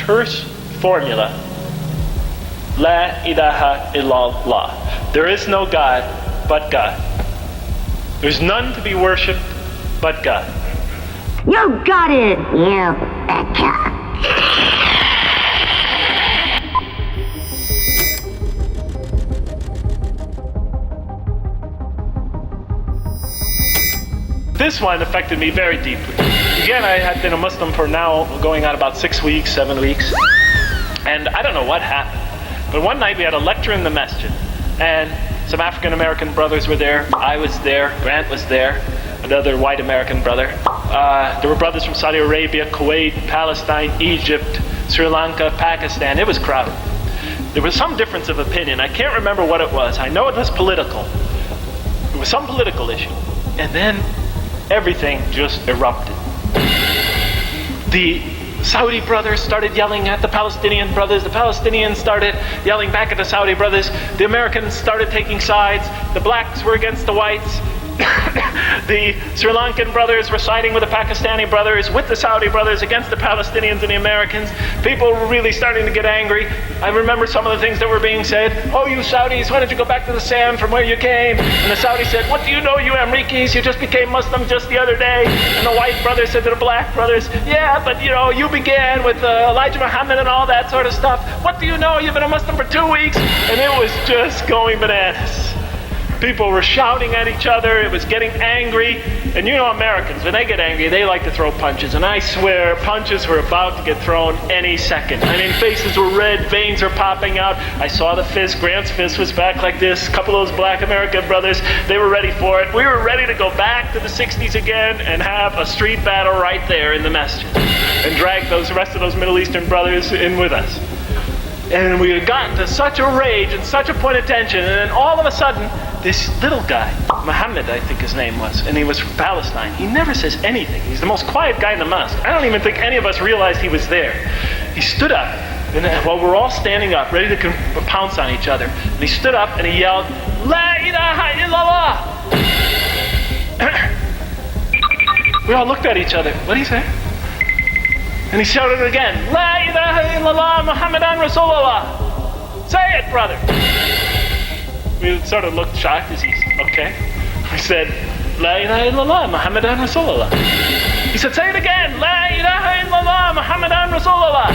terse formula. La ilaha illallah. There is no God but God. There's none to be worshipped but God. You got it, you betcha. This one affected me very deeply. Again, I had been a Muslim for now going on about 6 weeks, 7 weeks. And I don't know what happened. But one night we had a lecture in the Masjid. And some African American brothers were there. I was there. Grant was there. Another white American brother. There were brothers from Saudi Arabia, Kuwait, Palestine, Egypt, Sri Lanka, Pakistan. It was crowded. There was some difference of opinion. I can't remember what it was. I know it was political. It was some political issue. And then everything just erupted. The Saudi brothers started yelling at the Palestinian brothers. The Palestinians started yelling back at the Saudi brothers. The Americans started taking sides. The blacks were against the whites. The Sri Lankan brothers were siding with the Pakistani brothers, with the Saudi brothers, against the Palestinians and the Americans. People were really starting to get angry. I remember some of the things that were being said. Oh, you Saudis, why don't you go back to the sand from where you came? And the Saudi said, what do you know, you Amriquis? You just became Muslim just the other day. And the white brothers said to the black brothers, yeah, but you began with Elijah Muhammad and all that sort of stuff. What do you know? You've been a Muslim for 2 weeks. And it was just going bananas. People were shouting at each other. It was getting angry. And Americans, when they get angry, they like to throw punches. And I swear, punches were about to get thrown any second. I mean, faces were red, veins were popping out. I saw the fist. Grant's fist was back like this. A couple of those black American brothers, they were ready for it. We were ready to go back to the 60s again and have a street battle right there in the Masjid. And drag the rest of those Middle Eastern brothers in with us. And we had gotten to such a rage and such a point of tension, and then all of a sudden, this little guy, Muhammad I think his name was, and he was from Palestine. He never says anything. He's the most quiet guy in the mosque. I don't even think any of us realized he was there. He stood up, and while we're all standing up, ready to pounce on each other, and he stood up and he yelled, La ilaha illallah! We all looked at each other. What did he say? And he shouted it again, La ilaha illallah Muhammadan Rasulullah. Say it, brother. We sort of looked shocked as he's, okay. We said, La ilaha illallah Muhammadan Rasulullah. He said, say it again, La ilaha illallah Muhammadan Rasulullah.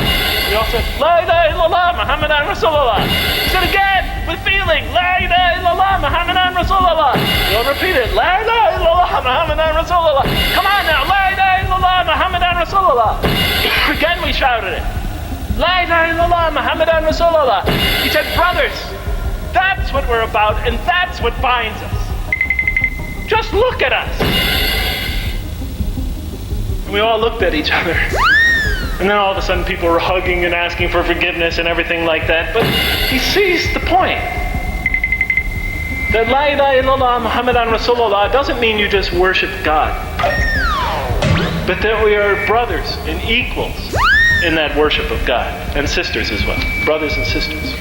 We all said, La ilaha illallah Muhammadan Rasulullah. He said again, with feeling, La ilaha illallah Muhammadan Rasulullah. We all repeated, La ilaha illallah Muhammadan Rasulullah. Come on now, La ilaha illallah Muhammadan Rasulullah. Again we shouted it. La ilaha illallah Muhammadan Rasulullah. He said, brothers, that's what we're about, and that's what binds us. Just look at us. And we all looked at each other. And then all of a sudden people were hugging and asking for forgiveness and everything like that. But he seized the point. That La ilaha illallah Muhammadan Rasulullah doesn't mean you just worship God. But that we are brothers and equals in that worship of God. And sisters as well. Brothers and sisters.